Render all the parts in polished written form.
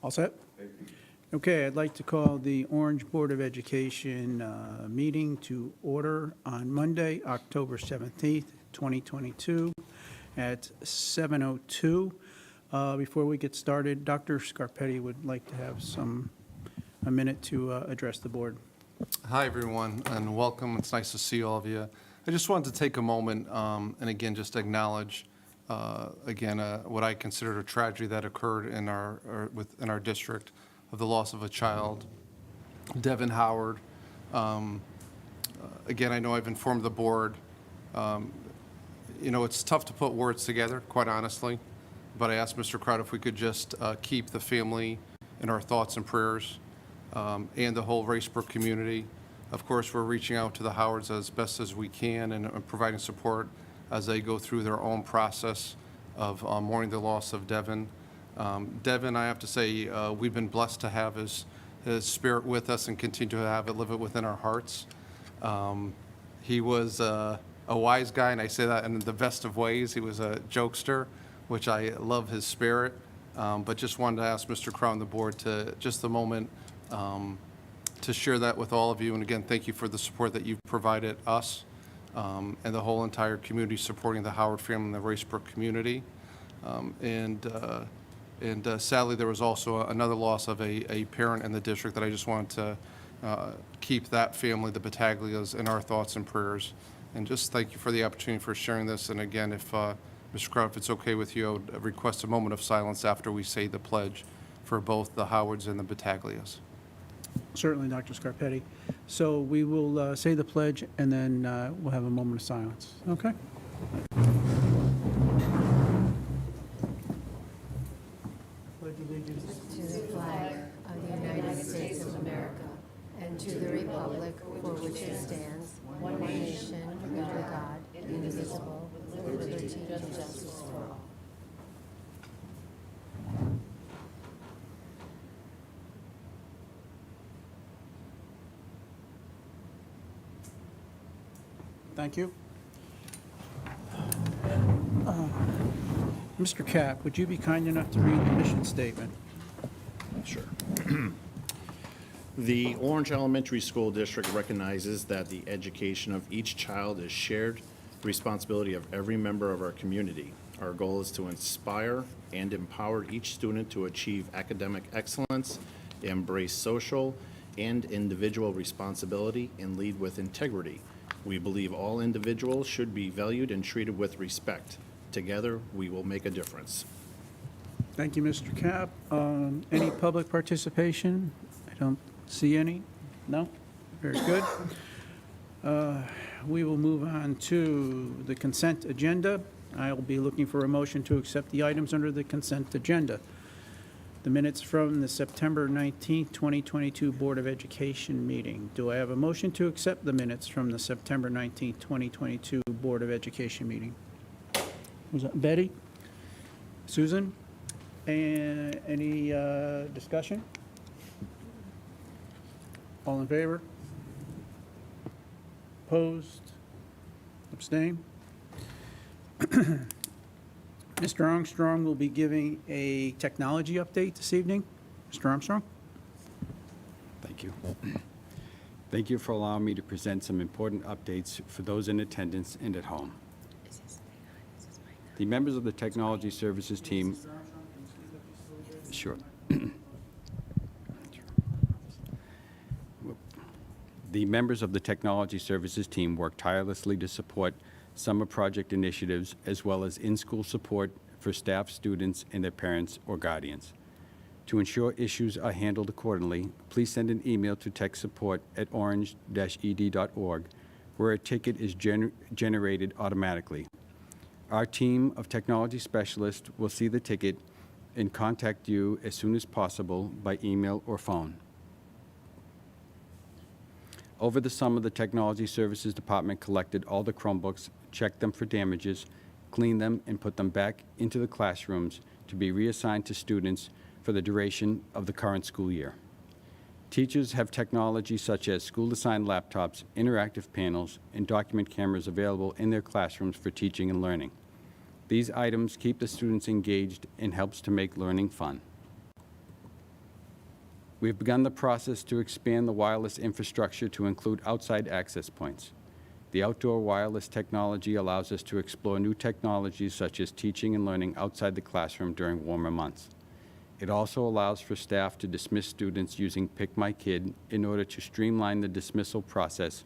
All set? Okay, I'd like to call the Orange Board of Education meeting to order on Monday, October 17th, 2022 at 7:02. Before we get started, Dr. Scarpetti would like to have a minute to address the board. Hi, everyone, and welcome. It's nice to see all of you. I just wanted to take a moment and again just acknowledge what I consider a tragedy that occurred in our district of the loss of a child, Devin Howard. Again, I know I've informed the board. It's tough to put words together, quite honestly, but I asked Mr. Crowd if we could just keep the family in our thoughts and prayers, and the whole Racebrook community. Of course, we're reaching out to the Howards as best as we can and providing support as they go through their own process of mourning the loss of Devin. Devin, I have to say, we've been blessed to have his spirit with us and continue to live it within our hearts. He was a wise guy, and I say that in the best of ways. He was a jokester, which I love his spirit. But just wanted to ask Mr. Crow and the board to just a moment to share that with all of you. And again, thank you for the support that you've provided us and the whole entire community supporting the Howard family and the Racebrook community. Sadly, there was also another loss of a parent in the district that I just wanted to keep that family, the Battaglias, in our thoughts and prayers. And just thank you for the opportunity for sharing this. And again, if Mr. Crow, if it's okay with you, I would request a moment of silence after we say the pledge for both the Howards and the Battaglias. Certainly, Dr. Scarpetti. So we will say the pledge, and then we'll have a moment of silence. Okay? Pledge allegiance to the flag of the United States of America and to the republic for which it stands, one nation, under God, indivisible, with liberty and justice for all. Thank you. Mr. Kapp, would you be kind enough to read the mission statement? Sure. The Orange Elementary School District recognizes that the education of each child is shared responsibility of every member of our community. Our goal is to inspire and empower each student to achieve academic excellence, embrace social and individual responsibility, and lead with integrity. We believe all individuals should be valued and treated with respect. Together, we will make a difference. Thank you, Mr. Kapp. Any public participation? I don't see any. No? Very good. We will move on to the consent agenda. I'll be looking for a motion to accept the items under the consent agenda. The minutes from the September 19th, 2022 Board of Education meeting. Do I have a motion to accept the minutes from the September 19th, 2022 Board of Education meeting? Was that Betty? Susan? And any discussion? All in favor? Opposed? Abstain? Mr. Armstrong will be giving a technology update this evening. Mr. Armstrong? Thank you. Thank you for allowing me to present some important updates for those in attendance and at home. The members of the Technology Services team... Sure. The members of the Technology Services team work tirelessly to support summer project initiatives as well as in-school support for staff, students, and their parents or guardians. To ensure issues are handled accordingly, please send an email to techsupport@orange-ed.org, where a ticket is generated automatically. Our team of technology specialists will see the ticket and contact you as soon as possible by email or phone. Over the summer, the Technology Services Department collected all the Chromebooks, checked them for damages, cleaned them, and put them back into the classrooms to be reassigned to students for the duration of the current school year. Teachers have technology such as school-assigned laptops, interactive panels, and document cameras available in their classrooms for teaching and learning. These items keep the students engaged and helps to make learning fun. We have begun the process to expand the wireless infrastructure to include outside access points. The outdoor wireless technology allows us to explore new technologies such as teaching and learning outside the classroom during warmer months. It also allows for staff to dismiss students using Pick My Kid in order to streamline the dismissal process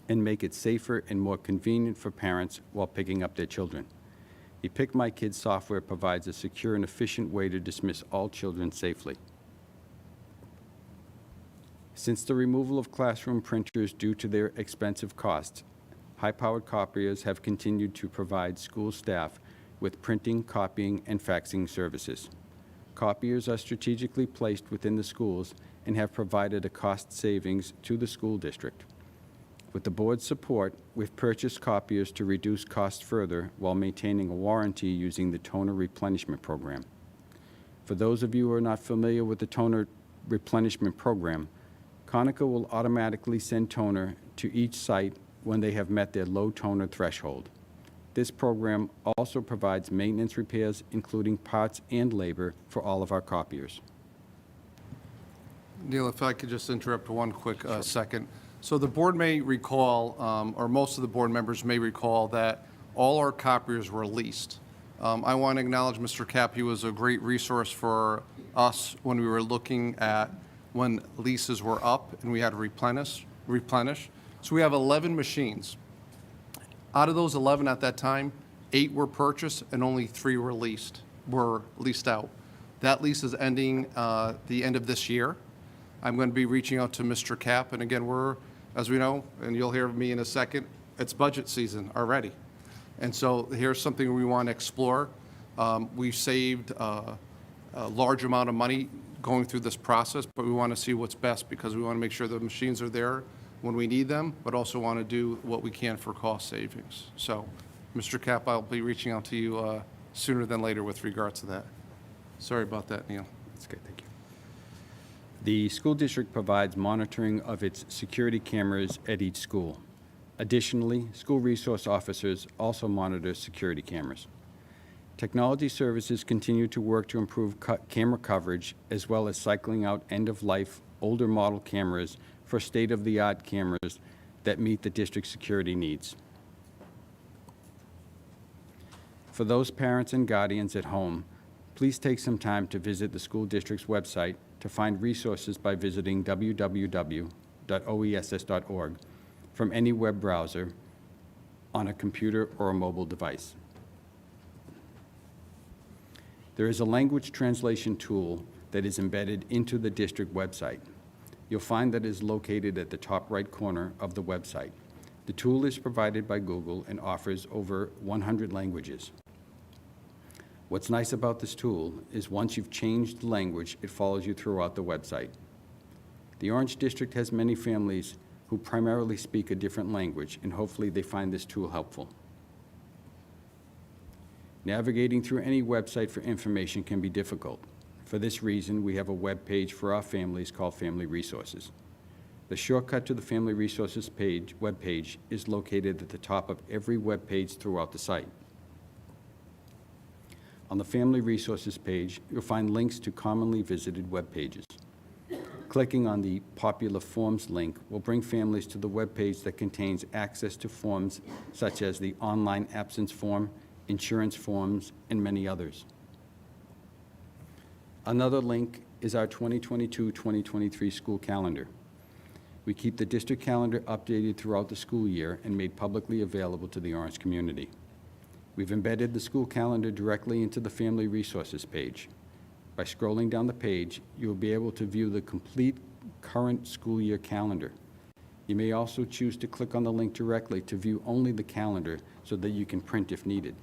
and make it safer and more convenient for parents while picking up their children. The Pick My Kid software provides a secure and efficient way to dismiss all children safely. Since the removal of classroom printers due to their expensive costs, high-powered copiers have continued to provide school staff with printing, copying, and faxing services. Copiers are strategically placed within the schools and have provided a cost savings to the school district. With the board's support, we've purchased copiers to reduce costs further while maintaining a warranty using the toner replenishment program. For those of you who are not familiar with the toner replenishment program, Conica will automatically send toner to each site when they have met their low toner threshold. This program also provides maintenance repairs, including parts and labor, for all of our copiers. Neil, if I could just interrupt one quick second. So the board may recall, or most of the board members may recall, that all our copiers were leased. I want to acknowledge Mr. Kapp. He was a great resource for us when we were looking at when leases were up and we had to replenish. So we have 11 machines. Out of those 11 at that time, 8 were purchased and only 3 were leased out. That lease is ending the end of this year. I'm going to be reaching out to Mr. Kapp, and again, we're, as we know, and you'll hear of me in a second, it's budget season already. And so here's something we want to explore. We've saved a large amount of money going through this process, but we want to see what's best because we want to make sure the machines are there when we need them, but also want to do what we can for cost savings. So, Mr. Kapp, I'll be reaching out to you sooner than later with regards to that. Sorry about that, Neil. That's good, thank you. The school district provides monitoring of its security cameras at each school. Additionally, school resource officers also monitor security cameras. Technology services continue to work to improve camera coverage as well as cycling out end-of-life, older model cameras for state-of-the-art cameras that meet the district's security needs. For those parents and guardians at home, please take some time to visit the school district's website to find resources by visiting www.oess.org from any web browser on a computer or a mobile device. There is a language translation tool that is embedded into the district website. You'll find that it is located at the top right corner of the website. The tool is provided by Google and offers over 100 languages. What's nice about this tool is once you've changed the language, it follows you throughout the website. The Orange District has many families who primarily speak a different language, and hopefully they find this tool helpful. Navigating through any website for information can be difficult. For this reason, we have a web page for our families called Family Resources. The shortcut to the Family Resources web page is located at the top of every web page throughout the site. On the Family Resources page, you'll find links to commonly visited web pages. Clicking on the Popular Forms link will bring families to the web page that contains access to forms such as the online absence form, insurance forms, and many others. Another link is our 2022-2023 school calendar. We keep the district calendar updated throughout the school year and made publicly available to the Orange community. We've embedded the school calendar directly into the Family Resources page. By scrolling down the page, you'll be able to view the complete current school year calendar. You may also choose to click on the link directly to view only the calendar so that you can print if needed.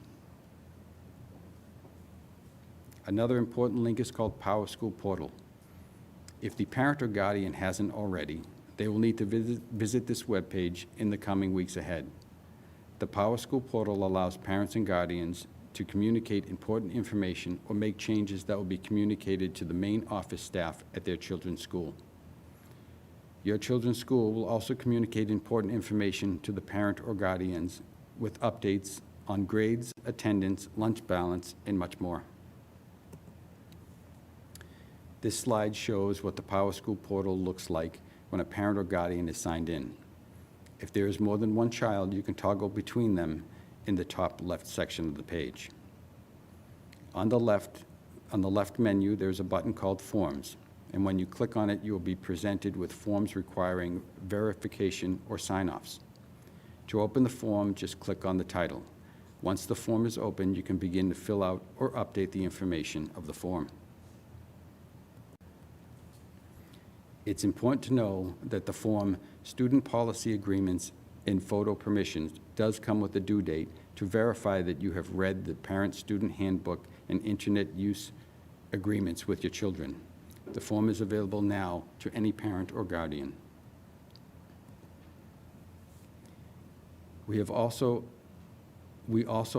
Another important link is called Powerschool Portal. If the parent or guardian hasn't already, they will need to visit this webpage in the coming weeks ahead. The Powerschool Portal allows parents and guardians to communicate important information or make changes that will be communicated to the main office staff at their children's school. Your children's school will also communicate important information to the parent or guardians with updates on grades, attendance, lunch balance, and much more. This slide shows what the Powerschool Portal looks like when a parent or guardian is signed in. If there is more than one child, you can toggle between them in the top left section of the page. On the left menu, there's a button called Forms, and when you click on it, you will be presented with forms requiring verification or sign-offs. To open the form, just click on the title. Once the form is open, you can begin to fill out or update the information of the form. It's important to know that the form Student Policy Agreements and Photo Permissions does come with a due date to verify that you have read the Parent-Student Handbook and Internet Use Agreements with your children. The form is available now to any parent or guardian. We also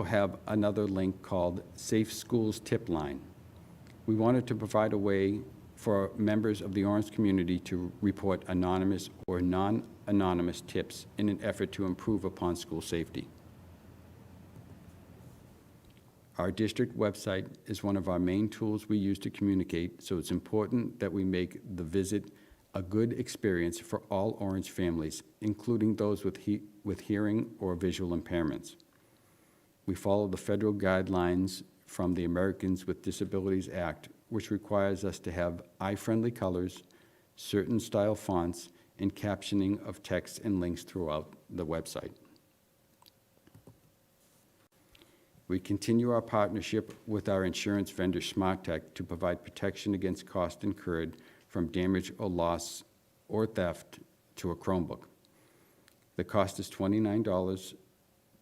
have another link called Safe Schools Tip Line. We wanted to provide a way for members of the Orange community to report anonymous or non-anonymous tips in an effort to improve upon school safety. Our district website is one of our main tools we use to communicate, so it's important that we make the visit a good experience for all Orange families, including those with hearing or visual impairments. We follow the federal guidelines from the Americans with Disabilities Act, which requires us to have eye-friendly colors, certain style fonts, and captioning of text and links throughout the website. We continue our partnership with our insurance vendor, SmartTech, to provide protection against costs incurred from damage or loss or theft to a Chromebook. The cost is $29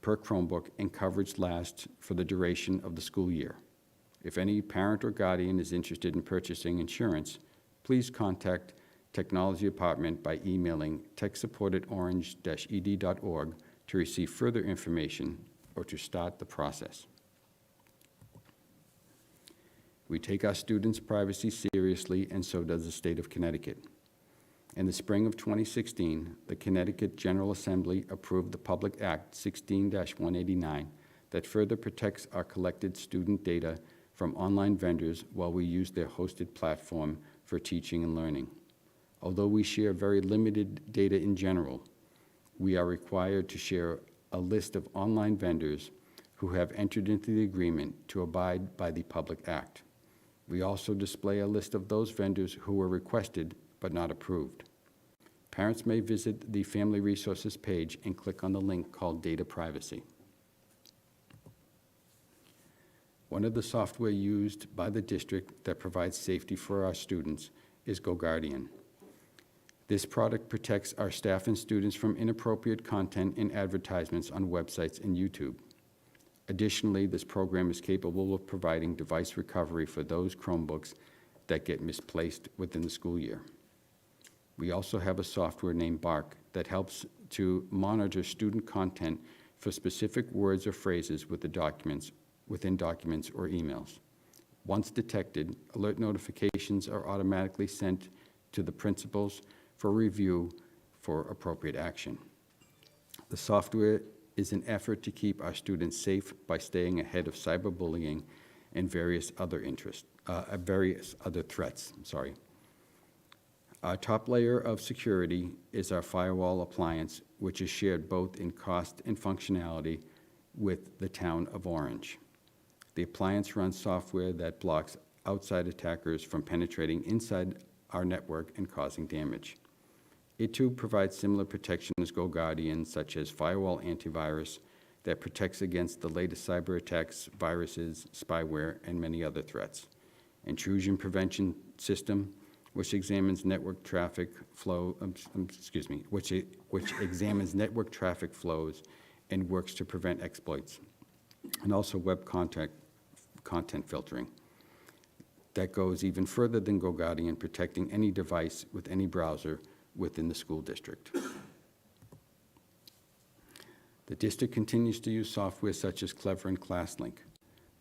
per Chromebook, and coverage lasts for the duration of the school year. If any parent or guardian is interested in purchasing insurance, please contact Technology Department by emailing techsupport@orange-ed.org to receive further information or to start the process. We take our students' privacy seriously, and so does the state of Connecticut. In the spring of 2016, the Connecticut General Assembly approved the Public Act 16-189 that further protects our collected student data from online vendors while we use their hosted platform for teaching and learning. Although we share very limited data in general, we are required to share a list of online vendors who have entered into the agreement to abide by the Public Act. We also display a list of those vendors who were requested but not approved. Parents may visit the Family Resources page and click on the link called Data Privacy. One of the software used by the district that provides safety for our students is GoGuardian. This product protects our staff and students from inappropriate content and advertisements on websites and YouTube. Additionally, this program is capable of providing device recovery for those Chromebooks that get misplaced within the school year. We also have a software named Bark that helps to monitor student content for specific words or phrases within documents or emails. Once detected, alert notifications are automatically sent to the principals for review for appropriate action. The software is an effort to keep our students safe by staying ahead of cyberbullying and various other threats. Our top layer of security is our firewall appliance, which is shared both in cost and functionality with the town of Orange. The appliance runs software that blocks outside attackers from penetrating inside our network and causing damage. It too provides similar protection as GoGuardian, such as firewall antivirus that protects against the latest cyber attacks, viruses, spyware, and many other threats. Intrusion prevention system, which examines network traffic which examines network traffic flows and works to prevent exploits. And also web content filtering. That goes even further than GoGuardian, protecting any device with any browser within the school district. The district continues to use software such as Clever and ClassLink.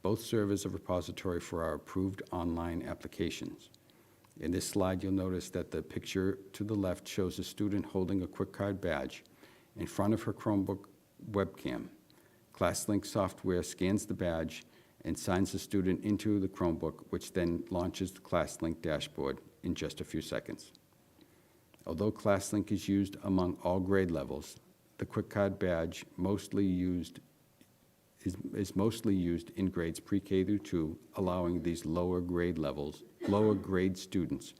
Both serve as a repository for our approved online applications. In this slide, you'll notice that the picture to the left shows a student holding a QuickCard badge in front of her Chromebook webcam. ClassLink software scans the badge and signs the student into the Chromebook, which then launches the ClassLink dashboard in just a few seconds. Although ClassLink is used among all grade levels, the QuickCard badge is mostly used in grades pre-K through 2, allowing these lower grade students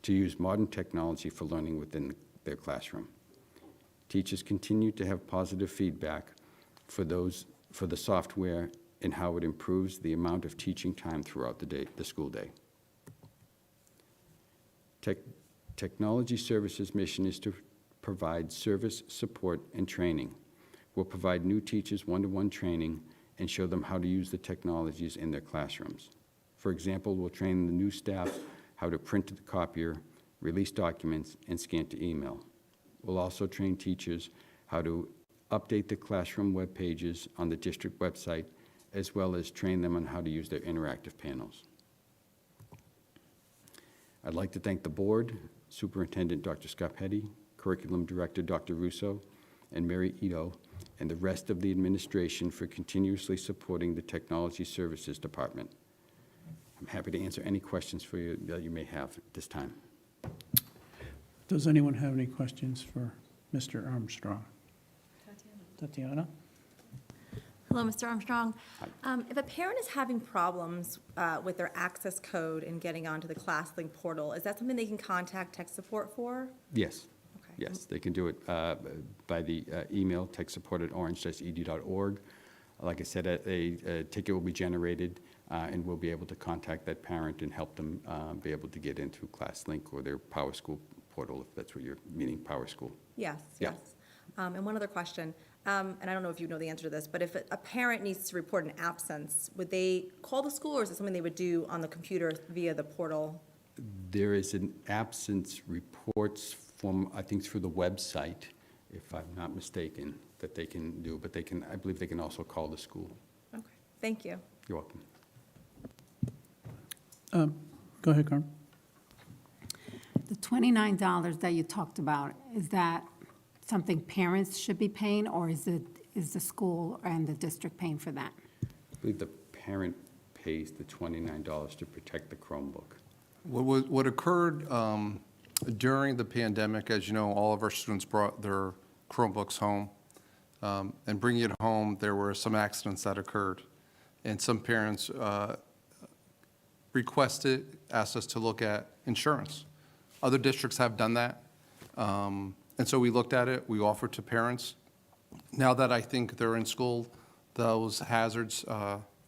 to use modern technology for learning within their classroom. Teachers continue to have positive feedback for the software and how it improves the amount of teaching time throughout the school day. Technology Services' mission is to provide service, support, and training. We'll provide new teachers one-to-one training and show them how to use the technologies in their classrooms. For example, we'll train the new staff how to print to the copier, release documents, and scan to email. We'll also train teachers how to update the classroom web pages on the district website, as well as train them on how to use their interactive panels. I'd like to thank the board, Superintendent Dr. Scarpetti, Curriculum Director Dr. Russo, and Mary Ito, and the rest of the administration for continuously supporting the Technology Services Department. I'm happy to answer any questions for you that you may have at this time. Does anyone have any questions for Mr. Armstrong? Tatiana? Hello, Mr. Armstrong. If a parent is having problems with their access code and getting onto the ClassLink portal, is that something they can contact tech support for? Yes. Okay. Yes, they can do it by the email techsupport@orange-edu.org. Like I said, a ticket will be generated, and we'll be able to contact that parent and help them be able to get into ClassLink or their Powerschool Portal, if that's what you're meaning, Powerschool. Yes, Yeah. yes. And one other question, and I don't know if you know the answer to this, but if a parent needs to report an absence, would they call the school, or is it something they would do on the computer via the portal? There is an absence reports from, I think, through the website, if I'm not mistaken, that they can do, but I believe they can also call the school. Okay, thank you. You're welcome. Go ahead, Carmen. The $29 that you talked about, is that something parents should be paying, or is the school and the district paying for that? I believe the parent pays the $29 to protect the Chromebook. What occurred during the pandemic, as you know, all of our students brought their Chromebooks home. And bringing it home, there were some accidents that occurred. And some parents asked us to look at insurance. Other districts have done that. And so we looked at it, we offered to parents. Now that I think they're in school, those hazards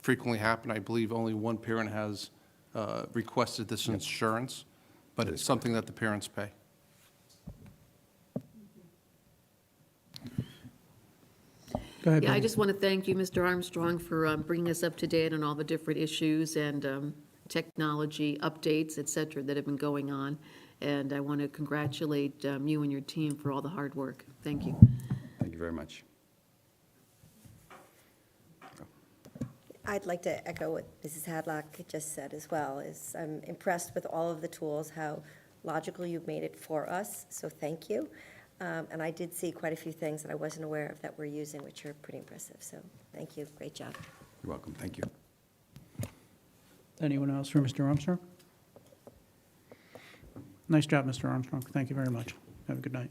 frequently happen. I believe only one parent has requested this insurance, but it's something that the parents pay. Go ahead, Yeah, I Betty. just want to thank you, Mr. Armstrong, for bringing us up to date on all the different issues and technology updates, et cetera, that have been going on. And I want to congratulate you and your team for all the hard work. Thank you. Thank you very much. I'd like to echo what Mrs. Hadlock just said as well, is I'm impressed with all of the tools, how logical you've made it for us, so thank you. And I did see quite a few things that I wasn't aware of that we're using, which are pretty impressive, so thank you, great job. You're welcome. Thank you. Anyone else for Mr. Armstrong? Nice job, Mr. Armstrong. Thank you very much. Have a good night.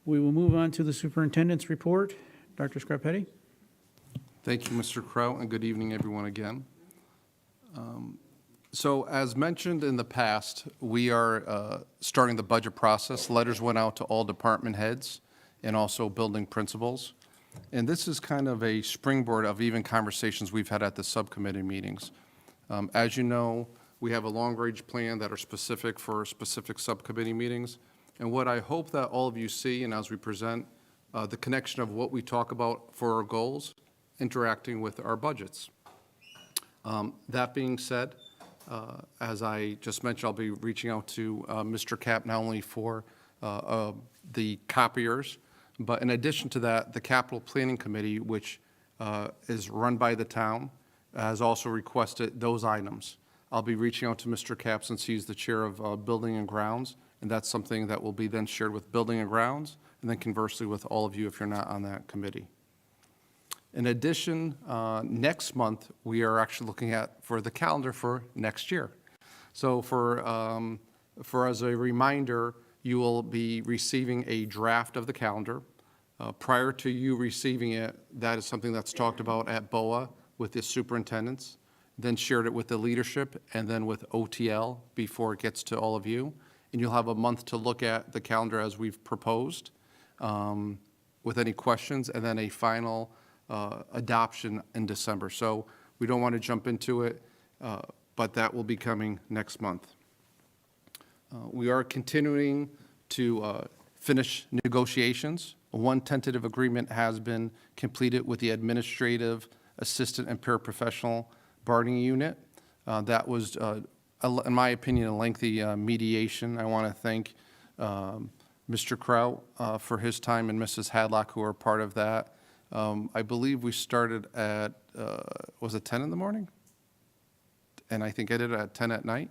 We will move on to the superintendent's report. Dr. Scarpetti? Thank you, Mr. Kraut, and good evening, everyone, again. So as mentioned in the past, we are starting the budget process. Letters went out to all department heads and also building principals. And this is kind of a springboard of even conversations we've had at the subcommittee meetings. As you know, we have a long-range plan that are specific for specific subcommittee meetings. And what I hope that all of you see, and as we present, the connection of what we talk about for our goals, interacting with our budgets. That being said, as I just mentioned, I'll be reaching out to Mr. Cap not only for the copiers, but in addition to that, the Capital Planning Committee, which is run by the town, has also requested those items. I'll be reaching out to Mr. Cap since he's the chair of Building and Grounds, and that's something that will be then shared with Building and Grounds, and then conversely with all of you if you're not on that committee. In addition, next month, we are actually looking at for the calendar for next year. So for as a reminder, you will be receiving a draft of the calendar. Prior to you receiving it, that is something that's talked about at BOA with the superintendents, then shared it with the leadership, and then with OTL before it gets to all of you. And you'll have a month to look at the calendar as we've proposed with any questions, and then a final adoption in December. So we don't want to jump into it, but that will be coming next month. We are continuing to finish negotiations. One tentative agreement has been completed with the administrative assistant and paraprofessional bargaining unit. That was, in my opinion, a lengthy mediation. I want to thank Mr. Kraut for his time and Mrs. Hadlock, who are part of that. I believe we started at, was it 10 in the morning? And I think I did it at 10 at night.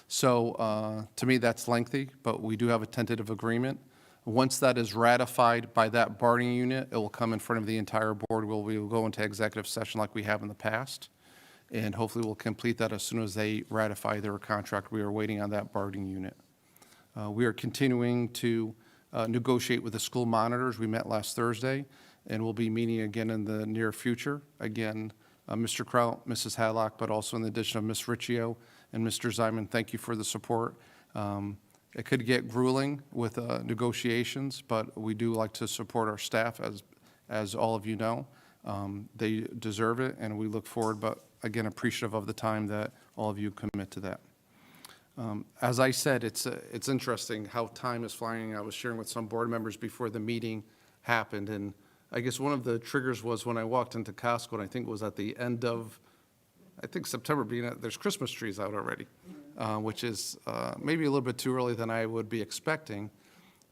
So to me, that's lengthy, but we do have a tentative agreement. Once that is ratified by that bargaining unit, it will come in front of the entire board. We will go into executive session like we have in the past, and hopefully we'll complete that as soon as they ratify their contract. We are waiting on that bargaining unit. We are continuing to negotiate with the school monitors. We met last Thursday, and we'll be meeting again in the near future. Again, Mr. Kraut, Mrs. Hadlock, but also in the addition of Ms. Riccio and Mr. Zyman, thank you for the support. It could get grueling with negotiations, but we do like to support our staff, as all of you know. They deserve it, and we look forward, but again, appreciative of the time that all of you commit to that. As I said, it's interesting how time is flying. I was sharing with some board members before the meeting happened, and I guess one of the triggers was when I walked into Costco, and I think it was at the end of, I think September, there's Christmas trees out already, which is maybe a little bit too early than I would be expecting,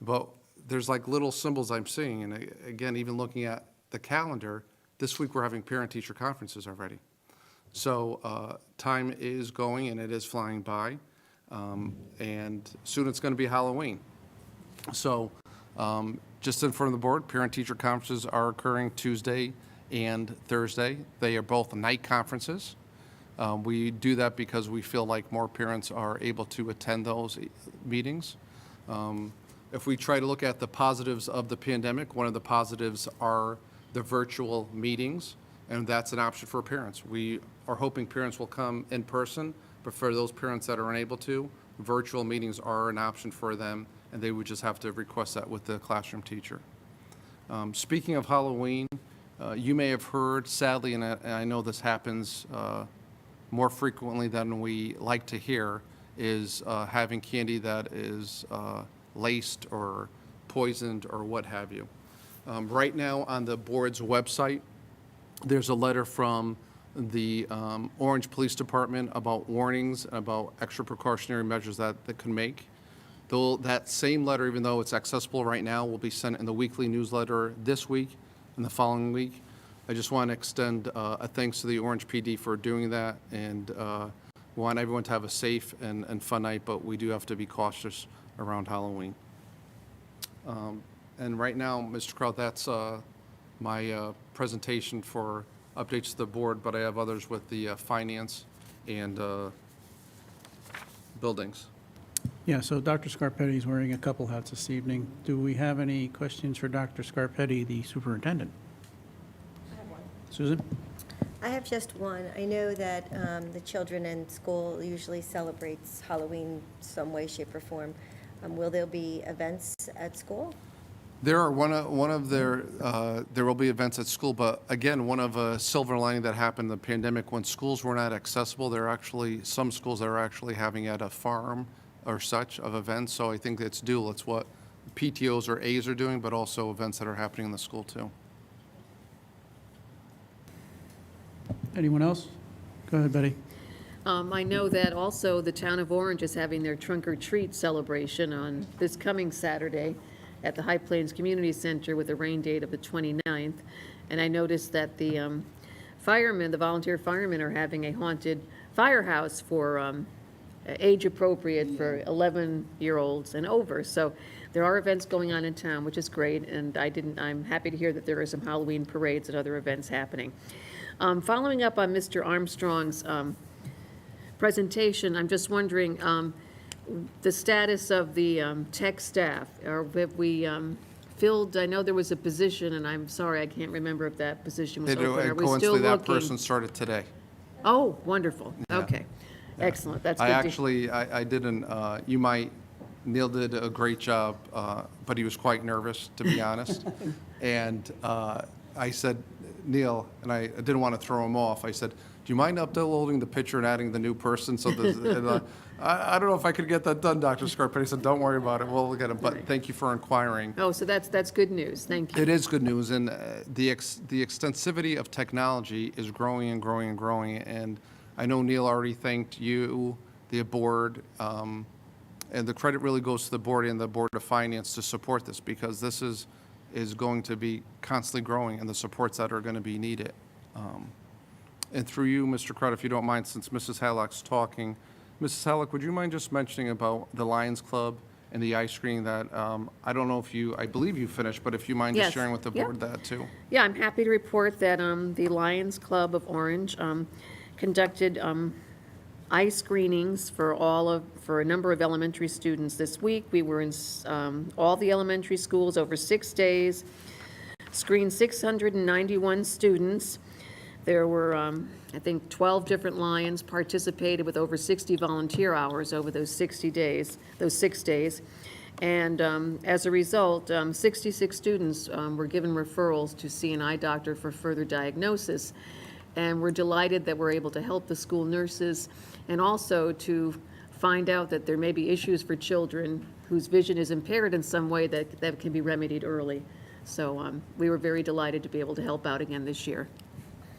but there's like little symbols I'm seeing, and again, even looking at the calendar, this week we're having parent-teacher conferences already. So time is going, and it is flying by, and soon it's going to be Halloween. So just in front of the board, parent-teacher conferences are occurring Tuesday and Thursday. They are both night conferences. We do that because we feel like more parents are able to attend those meetings. If we try to look at the positives of the pandemic, one of the positives are the virtual meetings, and that's an option for parents. We are hoping parents will come in person, but for those parents that are unable to, virtual meetings are an option for them, and they would just have to request that with the classroom teacher. Speaking of Halloween, you may have heard, sadly, and I know this happens more frequently than we like to hear, is having candy that is laced or poisoned or what have you. Right now on the board's website, there's a letter from the Orange Police Department about warnings and about extra precautionary measures that can make. Though that same letter, even though it's accessible right now, will be sent in the weekly newsletter this week and the following week. I just want to extend a thanks to the Orange PD for doing that, and want everyone to have a safe and fun night, but we do have to be cautious around Halloween. And right now, Mr. Kraut, that's my presentation for updates to the board, but I have others with the finance and buildings. Yeah, so Dr. Scarpetti is wearing a couple hats this evening. Do we have any questions for Dr. Scarpetti, the superintendent? I have one. Susan? I have just one. I know that the children in school usually celebrates Halloween some way, shape, or form. Will there be events at school? There are there will be events at school, but again, one of a silver lining that happened in the pandemic, when schools were not accessible, there are actually some schools that are actually having at a farm or such of events. So I think it's dual. It's what PTOs or A's are doing, but also events that are happening in the school too. Anyone else? Go ahead, Betty. I know that also the town of Orange is having their trunk or treat celebration on this coming Saturday at the High Plains Community Center with a rain date of the 29th. And I noticed that the firemen, the volunteer firemen, are having a haunted firehouse for age appropriate for 11-year-olds and over. So there are events going on in town, which is great, and I'm happy to hear that there are some Halloween parades and other events happening. Following up on Mr. Armstrong's presentation, I'm just wondering, the status of the tech staff, or have we filled, I know there was a position, and I'm sorry, I can't remember if that position was They do, open. Are and we still coincidentally, that looking? person started today. Oh, wonderful, okay, excellent, that's good I to actually, I didn't, Neil did a great job, but he was quite nervous, to be honest. And I said, Neil, and I didn't want to throw him off, I said, do you mind uploading the picture and adding the new person? So I don't know if I could get that done, Dr. Scarpetti. He said, don't worry about it, we'll look at it, but thank you for inquiring. Oh, so that's good news, thank you. It is good news, and the extensivity of technology is growing and growing and growing, and I know Neil already thanked you, the board, and the credit really goes to the board and the Board of Finance to support this, because this is going to be constantly growing, and the supports that are going to be needed. And through you, Mr. Crowder, if you don't mind, since Mrs. Halleck's talking, Mrs. Halleck, would you mind just mentioning about the Lions Club and the ice cream that, I don't know if I believe you finished, but if you mind just Yes. sharing with the Yep. board that too? Yeah, I'm happy to report that the Lions Club of Orange conducted eye screenings for a number of elementary students this week. We were in all the elementary schools over 6 days, screened 691 students. There were, I think, 12 different Lions participated with over 60 volunteer hours over those 6 days. And as a result, 66 students were given referrals to see an eye doctor for further diagnosis. And we're delighted that we're able to help the school nurses and also to find out that there may be issues for children whose vision is impaired in some way that can be remedied early. So we were very delighted to be able to help out again this year.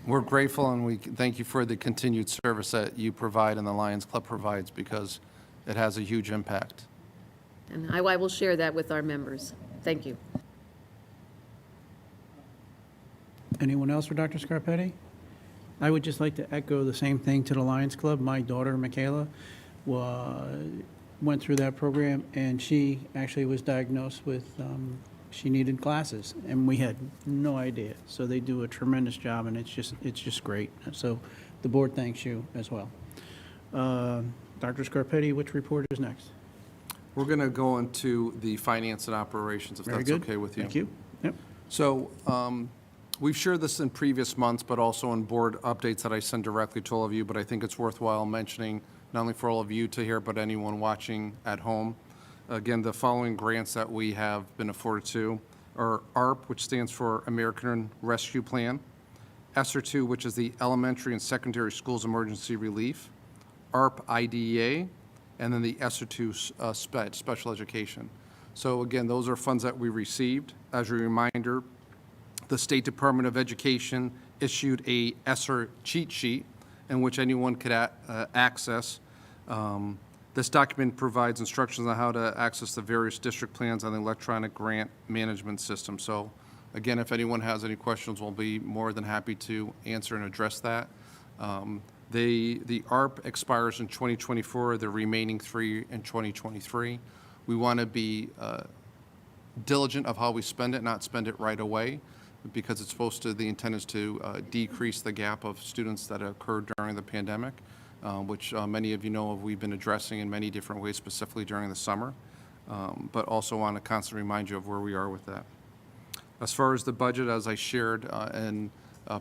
We're grateful, and we thank you for the continued service that you provide and the Lions Club provides, because it has a huge impact. And I will share that with our members. Thank you. Anyone else for Dr. Scarpetti? I would just like to echo the same thing to the Lions Club. My daughter, Michaela, went through that program, and she actually was diagnosed with, she needed glasses, and we had no idea. So they do a tremendous job, and it's just great. So the board thanks you as well. Dr. Scarpetti, which report is next? We're going to go into the finance and operations, if Very that's good. okay with you. Thank you. Yep. So we've shared this in previous months, but also in board updates that I send directly to all of you, but I think it's worthwhile mentioning, not only for all of you to hear, but anyone watching at home. Again, the following grants that we have been afforded to are ARP, which stands for American Rescue Plan, ESSER 2, which is the Elementary and Secondary Schools Emergency Relief, ARP IDEA, and then the ESSER 2 SPED, Special Education. So again, those are funds that we received. As a reminder, the State Department of Education issued a ESSER cheat sheet in which anyone could access. This document provides instructions on how to access the various district plans on the electronic grant management system. So again, if anyone has any questions, we'll be more than happy to answer and address that. The ARP expires in 2024, the remaining 3 in 2023. We want to be diligent of how we spend it, not spend it right away, because it's supposed to, the intent is to decrease the gap of students that occurred during the pandemic, which many of you know we've been addressing in many different ways, specifically during the summer, but also want to constantly remind you of where we are with that. As far as the budget, as I shared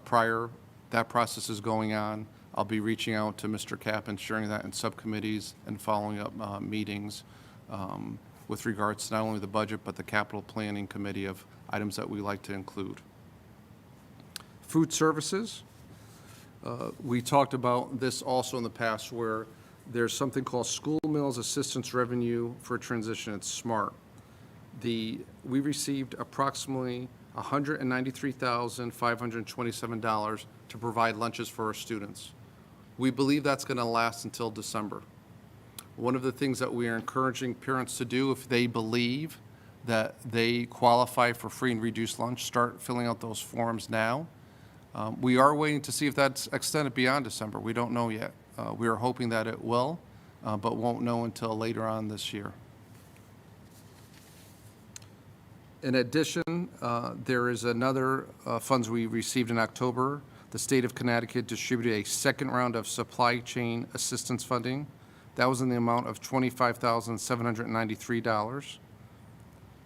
prior, that process is going on. I'll be reaching out to Mr. Kapp and sharing that in subcommittees and following up meetings with regards to not only the budget, but the capital planning committee of items that we like to include. Food services. We talked about this also in the past, where there's something called School Meals Assistance Revenue for Transition. It's SMART. We received approximately $193,527 to provide lunches for our students. We believe that's going to last until December. One of the things that we are encouraging parents to do, if they believe that they qualify for free and reduced lunch, start filling out those forms now. We are waiting to see if that's extended beyond December. We don't know yet. We are hoping that it will, but won't know until later on this year. In addition, there is another funds we received in October. The state of Connecticut distributed a second round of supply chain assistance funding. That was in the amount of $25,793.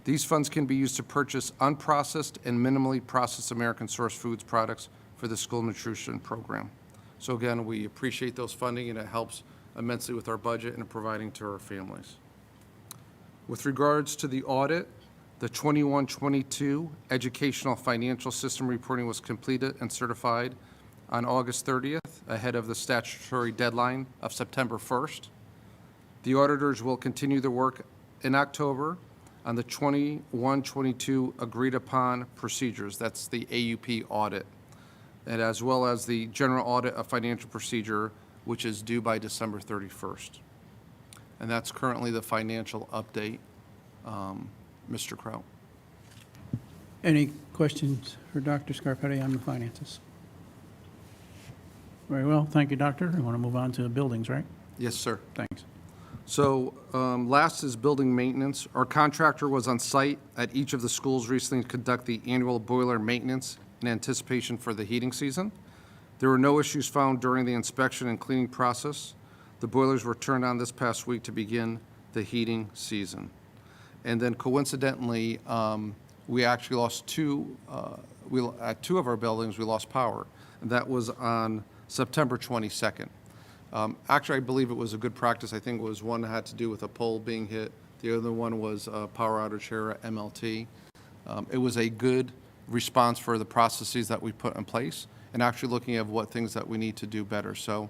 These funds can be used to purchase unprocessed and minimally processed American source foods products for the school nutrition program. So again, we appreciate those funding, and it helps immensely with our budget and providing to our families. With regards to the audit, the 21-22 educational financial system reporting was completed and certified on August 30th, ahead of the statutory deadline of September 1st. The auditors will continue their work in October on the 21-22 agreed-upon procedures. That's the AUP audit, and as well as the general audit of financial procedure, which is due by December 31st. And that's currently the financial update, Mr. Kraut. Any questions for Dr. Scarpetti on the finances? Very well, thank you, Doctor. I want to move on to buildings, right? Yes, sir. Thanks. So last is building maintenance. Our contractor was on site at each of the schools recently to conduct the annual boiler maintenance in anticipation for the heating season. There were no issues found during the inspection and cleaning process. The boilers were turned on this past week to begin the heating season. And then coincidentally, we actually lost at two of our buildings, we lost power. And that was on September 22nd. Actually, I believe it was a good practice. I think it was one that had to do with a pole being hit. The other one was a power outage here at MLT. It was a good response for the processes that we put in place, and actually looking at what things that we need to do better. So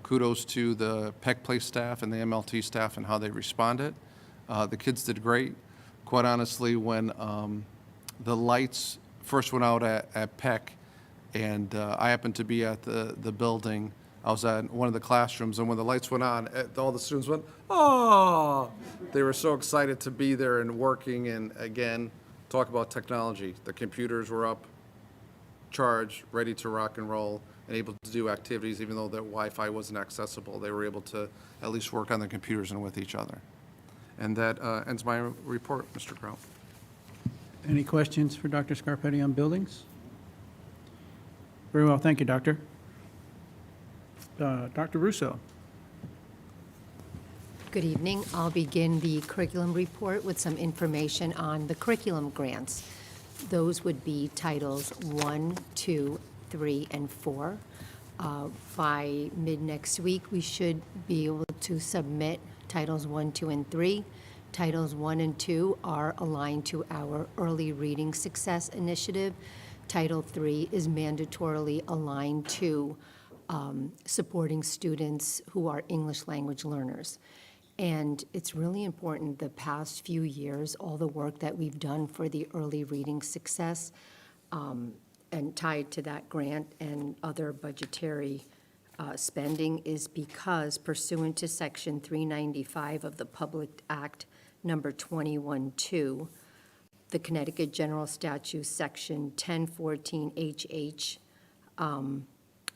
kudos to the Peck Place staff and the MLT staff and how they responded. The kids did great. Quite honestly, when the lights first went out at Peck, and I happened to be at the building, I was at one of the classrooms, and when the lights went on, all the students went, "Oh!" They were so excited to be there and working, and again, talk about technology. The computers were up, charged, ready to rock and roll, and able to do activities even though their Wi-Fi wasn't accessible. They were able to at least work on their computers and with each other. And that ends my report, Mr. Kraut. Any questions for Dr. Scarpetti on buildings? Very well, thank you, Doctor. Dr. Russo. Good evening. I'll begin the curriculum report with some information on the curriculum grants. Those would be titles 1, 2, 3, and 4. By mid-next week, we should be able to submit titles 1, 2, and 3. Titles 1 and 2 are aligned to our Early Reading Success Initiative. Title 3 is mandatorily aligned to supporting students who are English language learners. And it's really important the past few years, all the work that we've done for the early reading success and tied to that grant and other budgetary spending is because pursuant to Section 395 of the Public Act number 21-2, the Connecticut General Statute, Section 1014 HH,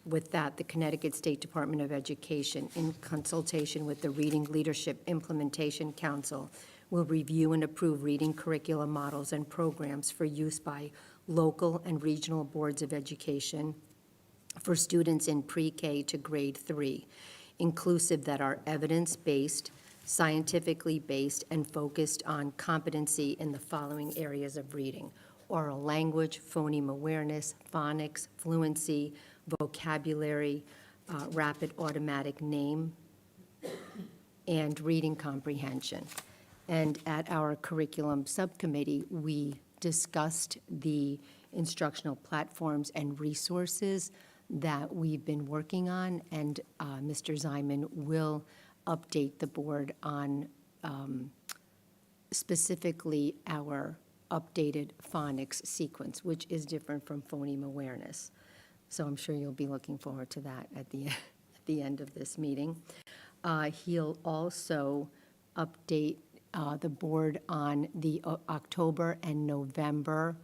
with that, the Connecticut State Department of Education, in consultation with the Reading Leadership Implementation Council, will review and approve reading curriculum models and programs for use by local and regional boards of education for students in pre-K to grade 3, inclusive that are evidence-based, scientifically based, and focused on competency in the following areas of reading: oral language, phoneme awareness, phonics, fluency, vocabulary, rapid automatic name, and reading comprehension. And at our curriculum subcommittee, we discussed the instructional platforms and resources that we've been working on, and Mr. Ziman will update the board on specifically our updated phonics sequence, which is different from phoneme awareness. So I'm sure you'll be looking forward to that at the end of this meeting. He'll also update the board on the October and November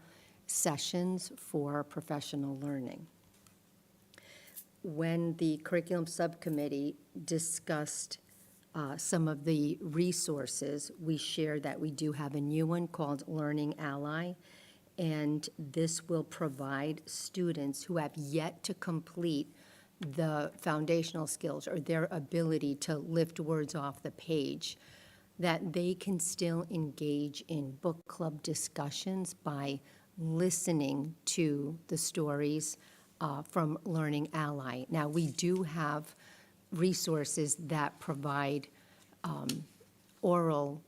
sessions for professional learning. When the curriculum subcommittee discussed some of the resources, we shared that we do have a new one called Learning Ally, and this will provide students who have yet to complete the foundational skills or their ability to lift words off the page, that they can still engage in book club discussions by listening to the stories from Learning Ally. Now, we do have resources that provide oral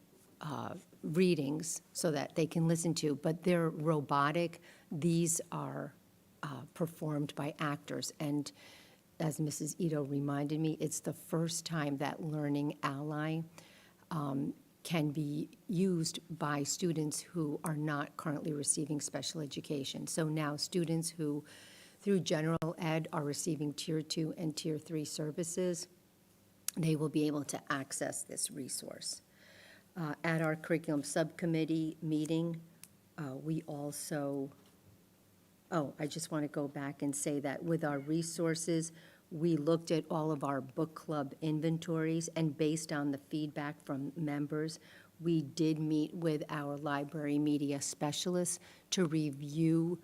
readings so that they can listen to, but they're robotic. These are performed by actors. And as Mrs. Ito reminded me, it's the first time that Learning Ally can be used by students who are not currently receiving special education. So now students who, through general ed, are receiving Tier 2 and Tier 3 services, they will be able to access this resource. At our curriculum subcommittee meeting, we also, I just want to go back and say that with our resources, we looked at all of our book club inventories, and based on the feedback from members, we did meet with our library media specialists to review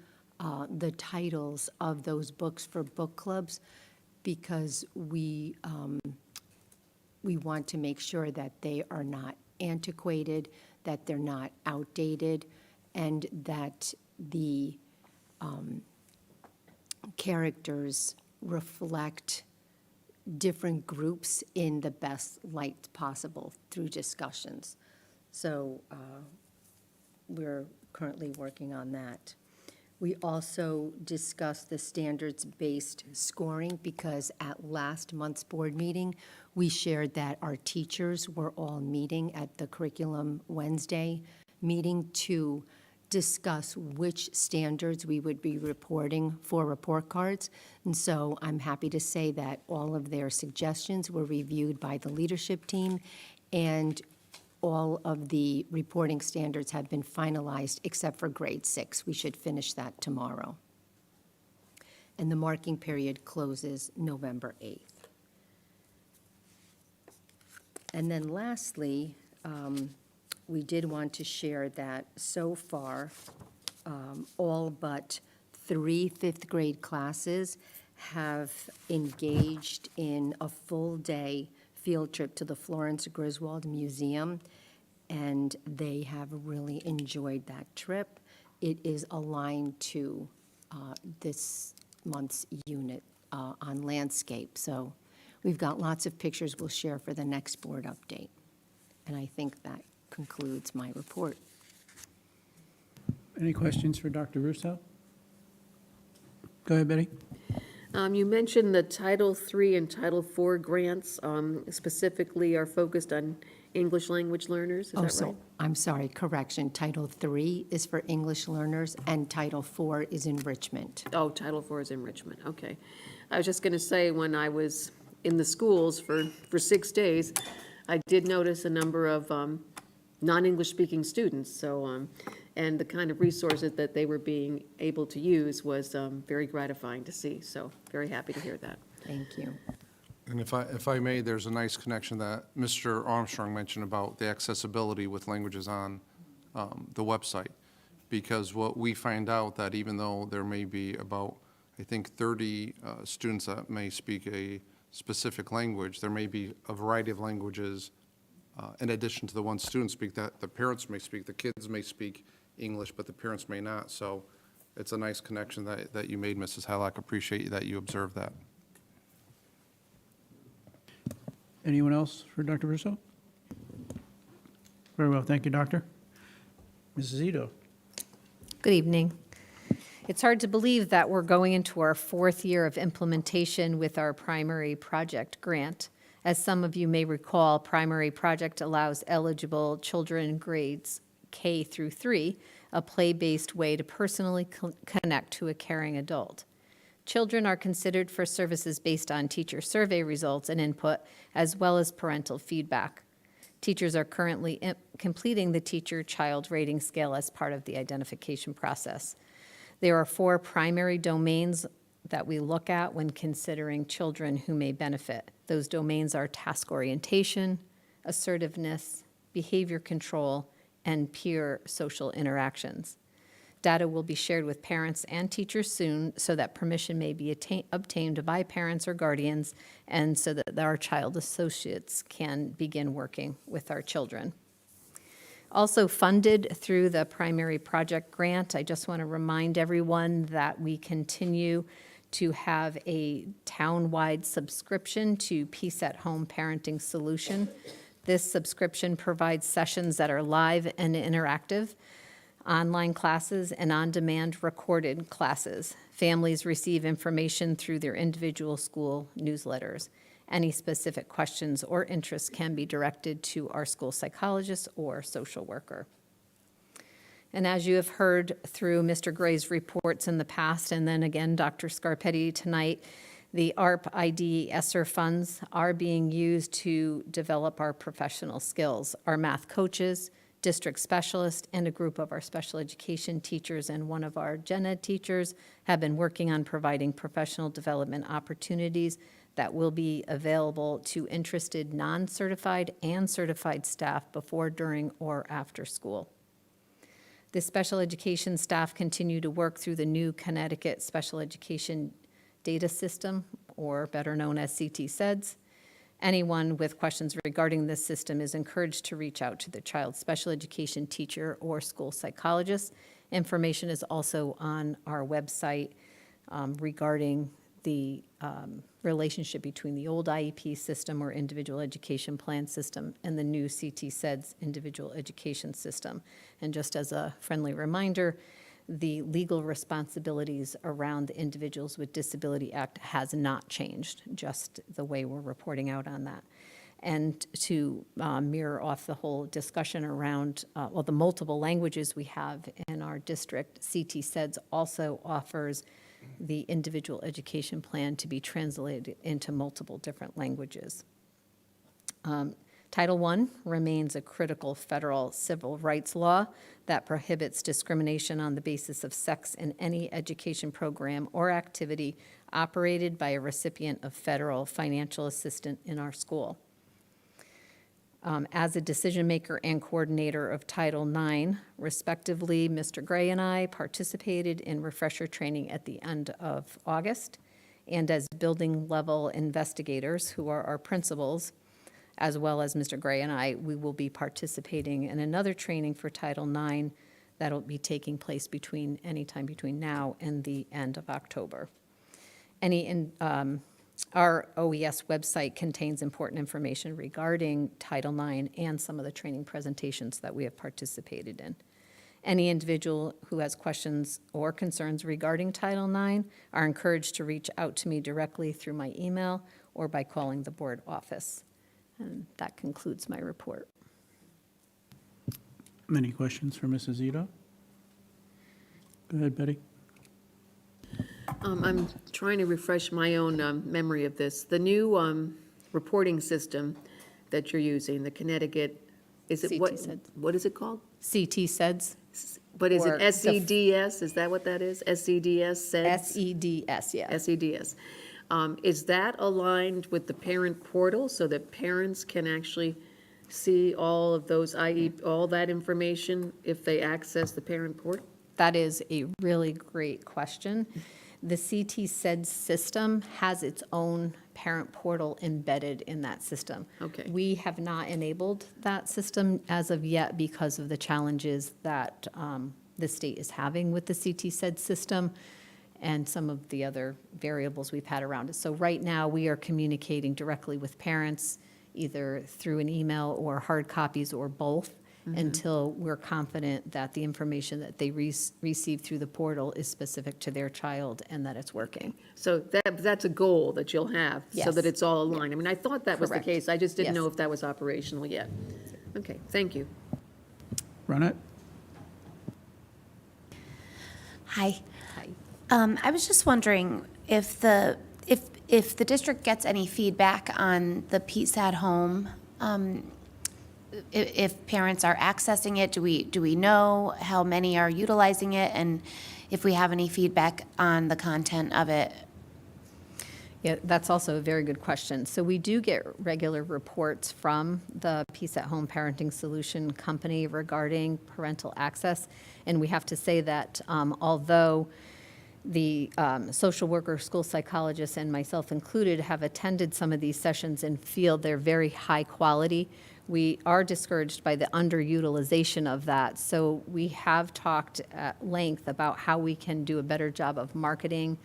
the titles of those books for book clubs, because we want to make sure that they are not antiquated, that they're not outdated, and that the characters reflect different groups in the best light possible through discussions. So we're currently working on that. We also discussed the standards-based scoring, because at last month's board meeting, we shared that our teachers were all meeting at the Curriculum Wednesday meeting to discuss which standards we would be reporting for report cards. And so I'm happy to say that all of their suggestions were reviewed by the leadership team, and all of the reporting standards have been finalized except for grade 6. We should finish that tomorrow. And the marking period closes November 8th. And then lastly, we did want to share that so far, all but 3 fifth-grade classes have engaged in a full-day field trip to the Florence Griswold Museum, and they have really enjoyed that trip. It is aligned to this month's unit on landscape. So we've got lots of pictures we'll share for the next board update. And I think that concludes my report. Any questions for Dr. Russo? Go ahead, Betty. You mentioned the Title III and Title IV grants specifically are focused on English language learners, is that right? I'm sorry, correction. Title III is for English learners, and Title IV is enrichment. Oh, Title IV is enrichment, okay. I was just going to say, when I was in the schools for 6 days, I did notice a number of non-English speaking students, so, and the kind of resources that they were being able to use was very gratifying to see, so very happy to hear that. Thank you. And if I may, there's a nice connection that Mr. Armstrong mentioned about the accessibility with languages on the website. Because what we find out that even though there may be about, I think, 30 students that may speak a specific language, there may be a variety of languages in addition to the one student speak that the parents may speak. The kids may speak English, but the parents may not. So it's a nice connection that you made, Mrs. Hallock. Appreciate that you observed that. Anyone else for Dr. Russo? Very well, thank you, Doctor. Mrs. Ito? Good evening. It's hard to believe that we're going into our 4th year of implementation with our primary project grant. As some of you may recall, primary project allows eligible children in grades K through 3 a play-based way to personally connect to a caring adult. Children are considered for services based on teacher survey results and input, as well as parental feedback. Teachers are currently completing the teacher-child rating scale as part of the identification process. There are 4 primary domains that we look at when considering children who may benefit. Those domains are task orientation, assertiveness, behavior control, and peer social interactions. Data will be shared with parents and teachers soon so that permission may be obtained by parents or guardians and so that our child associates can begin working with our children. Also funded through the primary project grant, I just want to remind everyone that we continue to have a town-wide subscription to Peace at Home Parenting Solution. This subscription provides sessions that are live and interactive, online classes, and on-demand recorded classes. Families receive information through their individual school newsletters. Any specific questions or interests can be directed to our school psychologist or social worker. And as you have heard through Mr. Gray's reports in the past, and then again, Dr. Scarpetti tonight, the ARP ID ESSER funds are being used to develop our professional skills. Our math coaches, district specialists, and a group of our special education teachers and one of our gen ed teachers have been working on providing professional development opportunities that will be available to interested non-certified and certified staff before, during, or after school. The special education staff continue to work through the new Connecticut Special Education Data System, or better known as CT SEDS. Anyone with questions regarding this system is encouraged to reach out to the child's special education teacher or school psychologist. Information is also on our website regarding the relationship between the old IEP system or individual education plan system and the new CT SEDS individual education system. And just as a friendly reminder, the legal responsibilities around the Individuals with Disability Act has not changed, just the way we're reporting out on that. And to mirror off the whole discussion around, the multiple languages we have in our district, CT SEDS also offers the individual education plan to be translated into multiple different languages. Title I remains a critical federal civil rights law that prohibits discrimination on the basis of sex in any education program or activity operated by a recipient of federal financial assistance in our school. As a decision maker and coordinator of Title IX, respectively, Mr. Gray and I participated in refresher training at the end of August, and as building level investigators, who are our principals, as well as Mr. Gray and I, we will be participating in another training for Title IX that'll be taking place anytime between now and the end of October. Our OES website contains important information regarding Title IX and some of the training presentations that we have participated in. Any individual who has questions or concerns regarding Title IX are encouraged to reach out to me directly through my email or by calling the board office. And that concludes my report. Any questions for Mrs. Ito? Go ahead, Betty. I'm trying to refresh my own memory of this. The new reporting system that you're using, the Connecticut, is it what? CT-SEDS. What is it called? CT SEDS, But is Or it the SEDS? Is that what that is? SEDS, SEDS? SEDS, yeah. SEDS. Is that aligned with the parent portal so that parents can actually see all of those, i.e., all that information if they access the parent portal? That is a really great question. The CT SEDS system has its own parent portal embedded in that system. Okay. We have not enabled that system as of yet because of the challenges that the state is having with the CT SEDS system and some of the other variables we've had around it. So right now, we are communicating directly with parents, either through an email or hard copies or both, until we're confident that the information that they receive through the portal is specific to their child and that it's working. So that's a goal that you'll have, so that Yes. it's all aligned. I mean, I thought that was the Correct. case. I just didn't know Yes. if that was operational yet. Okay, thank you. Ronette? Hi. Hi. I was just wondering if the district gets any feedback on the Peace at Home, if parents are accessing it, do we know how many are utilizing it, and if we have any feedback on the content of it? Yeah, that's also a very good question. So we do get regular reports from the Peace at Home Parenting Solution Company regarding parental access. And we have to say that although the social worker, school psychologist, and myself included have attended some of these sessions and feel they're very high quality, we are discouraged by the underutilization of that. So we have talked at length about how we can do a better job of marketing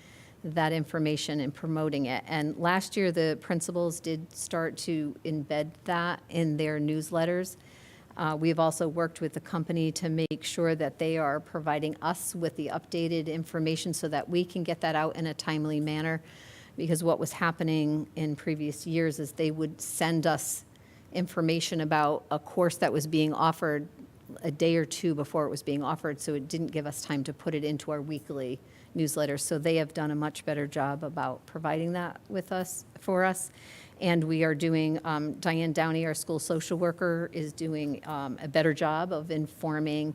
that information and promoting it. And last year, the principals did start to embed that in their newsletters. We've also worked with the company to make sure that they are providing us with the updated information so that we can get that out in a timely manner. Because what was happening in previous years is they would send us information about a course that was being offered a day or two before it was being offered, so it didn't give us time to put it into our weekly newsletter. So they have done a much better job about providing that for us. And we are doing, Diane Downey, our school social worker, is doing a better job of informing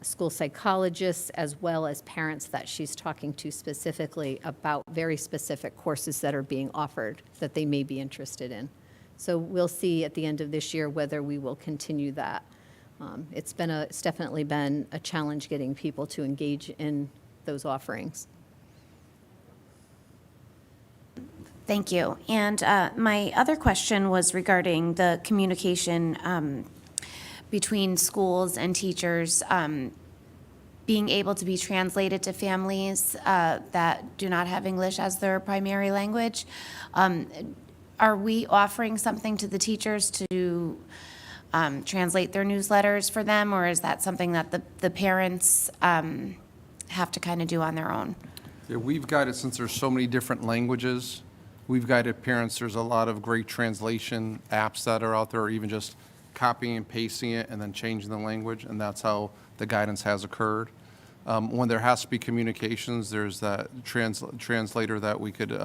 school psychologists as well as parents that she's talking to specifically about very specific courses that are being offered that they may be interested in. So we'll see at the end of this year whether we will continue that. It's definitely been a challenge getting people to engage in those offerings. Thank you. And my other question was regarding the communication between schools and teachers being able to be translated to families that do not have English as their primary language. Are we offering something to the teachers to translate their newsletters for them, or is that something that the parents have to kind of do on their own? Yeah, we've guided, since there's so many different languages, we've guided parents. There's a lot of great translation apps that are out there, or even just copying and pasting it and then changing the language, and that's how the guidance has occurred. When there has to be communications, there's that translator that we could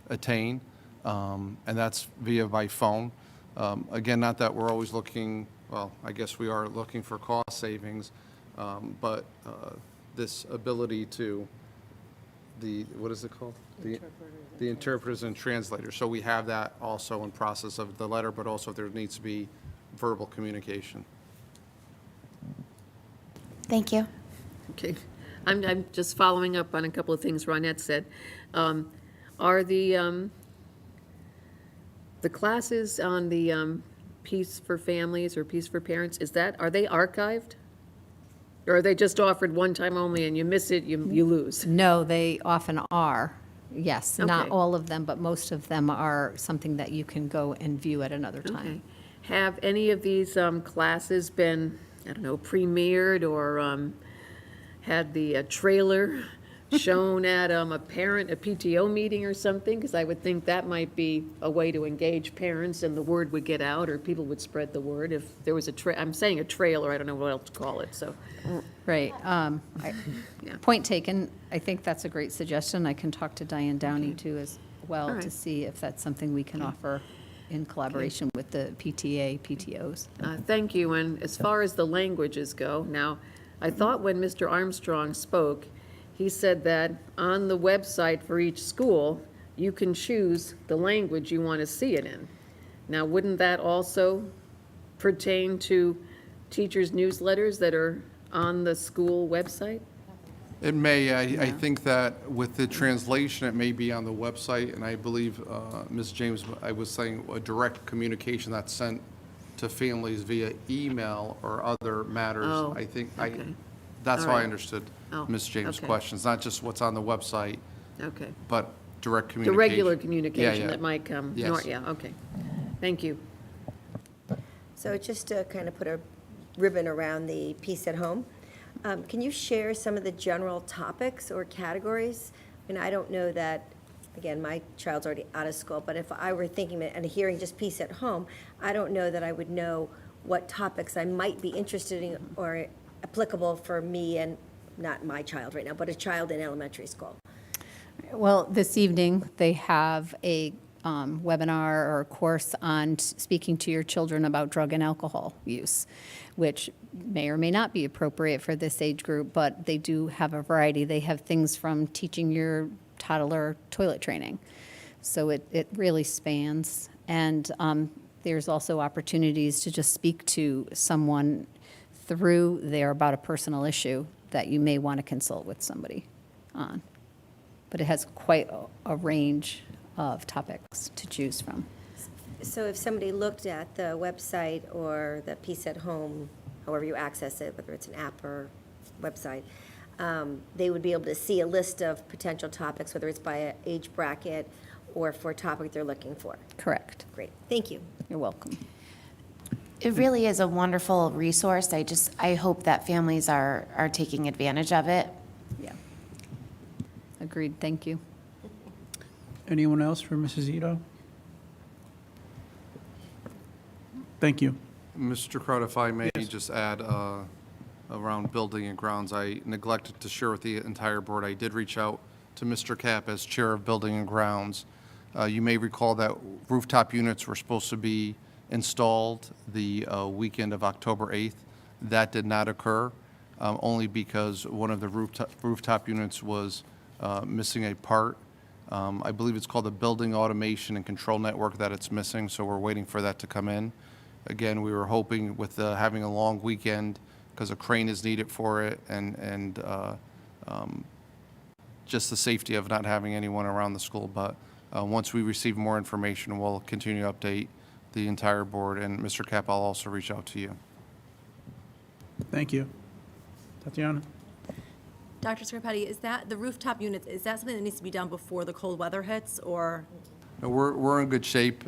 attain, and that's by phone. Again, not that we're always looking, well, I guess we are looking for cost savings, but this ability to, what is it called? The interpreters and translators. So we have that also in process of the letter, but also there needs to be verbal communication. Thank you. Okay. I'm just following up on a couple of things Ronette said. Are the classes on the Peace for Families or Peace for Parents, are they archived? Or are they just offered one time only and you miss it, you lose? No, they often are. Yes, not Okay. all of them, but most of them are something that you can go and view at another Okay. time. Have any of these classes been, I don't know, premiered or had the trailer shown at a PTO meeting or something? Because I would think that might be a way to engage parents and the word would get out or people would spread the word if there was I'm saying a trailer, I don't know what else to call it, so. Right. Yeah. Point taken. I think that's a great suggestion. I can talk to Diane Downey too as well All to right. see if that's something we can offer in collaboration with the PTA, PTOs. Thank you, and as far as the languages go, now, I thought when Mr. Armstrong spoke, he said that on the website for each school, you can choose the language you want to see it in. Now, wouldn't that also pertain to teachers' newsletters that are on the school website? It may. I think that with the translation, it may be on the website, and I believe, Ms. James, I was saying a direct communication that's sent to families via email or other matters. Oh, I think, okay. that's All how I right. understood Oh, Ms. James' okay. questions, not just what's on the website, Okay. but direct The communication. regular communication Yeah. that might come. Yes. Yeah, okay. Thank you. So just to kind of put a ribbon around the Peace at Home, can you share some of the general topics or categories? And I don't know that, again, my child's already out of school, but if I were thinking and hearing just Peace at Home, I don't know that I would know what topics I might be interested in or applicable for me and not my child right now, but a child in elementary school. Well, this evening, they have a webinar or a course on speaking to your children about drug and alcohol use, which may or may not be appropriate for this age group, but they do have a variety. They have things from teaching your toddler toilet training. So it really spans. And there's also opportunities to just speak to someone through there about a personal issue that you may want to consult with somebody on. But it has quite a range of topics to choose from. So if somebody looked at the website or the Peace at Home, however you access it, whether it's an app or website, they would be able to see a list of potential topics, whether it's by age bracket or for a topic they're looking for. Correct. Great, thank you. You're welcome. It really is a wonderful resource. I hope that families are taking advantage of it. Yeah. Agreed. Thank you. Anyone else for Mrs. Ito? Thank you. Mr. Crowd, if I may just add around building and grounds, I neglected to share with the entire board, I did reach out to Mr. Cap as Chair of Building and Grounds. You may recall that rooftop units were supposed to be installed the weekend of October 8th. That did not occur, only because one of the rooftop units was missing a part. I believe it's called the Building Automation and Control Network that it's missing, so we're waiting for that to come in. Again, we were hoping with having a long weekend, because a crane is needed for it, and just the safety of not having anyone around the school. But once we receive more information, we'll continue to update the entire board. And Mr. Cap, I'll also reach out to you. Thank you. Tatiana? Dr. Scarpetti, is that, the rooftop units, is that something that needs to be done before the cold weather hits, or? No, we're in good shape.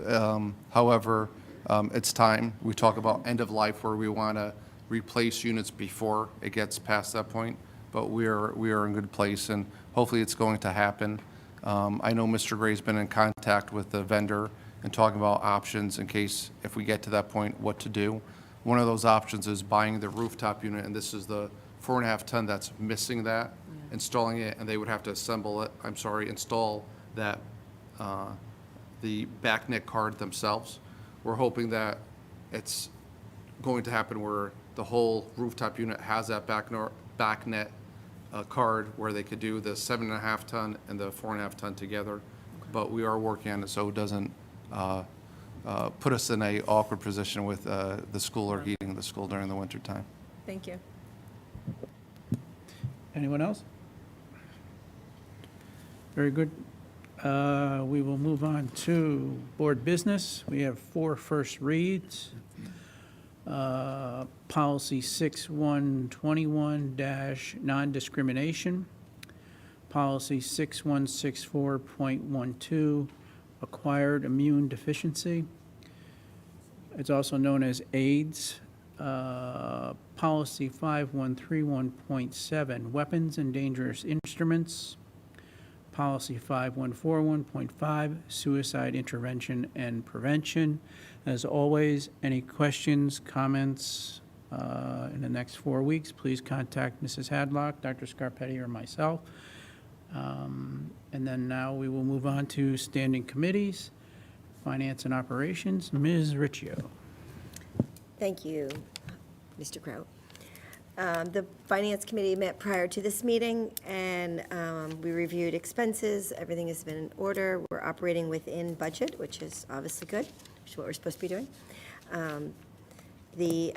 However, it's time. We talk about end of life where we want to replace units before it gets past that point. But we are in good place, and hopefully it's going to happen. I know Mr. Gray's been in contact with the vendor and talking about options in case, if we get to that point, what to do. One of those options is buying the rooftop unit, and this is the 4.5 ton that's missing that, installing it, and they would have to install that, the backnet card themselves. We're hoping that it's going to happen where the whole rooftop unit has that backnet card where they could do the 7.5 ton and the 4.5 ton together. But we are working on it so it doesn't put us in a awkward position with the school or heating the school during the winter time. Thank you. Anyone else? Very good. We will move on to board business. We have 4 first reads. Policy 6121- non-discrimination. Policy 6164.12, acquired immune deficiency. It's also known as AIDS. Policy 5131.7, weapons and dangerous instruments. Policy 5141.5, suicide intervention and prevention. As always, any questions, comments in the next 4 weeks, please contact Mrs. Hadlock, Dr. Scarpetti, or myself. And then now we will move on to standing committees, finance and operations. Ms. Riccio. Thank you, Mr. Kraut. The Finance Committee met prior to this meeting, and we reviewed expenses. Everything has been in order. We're operating within budget, which is obviously good, which is what we're supposed to be doing. The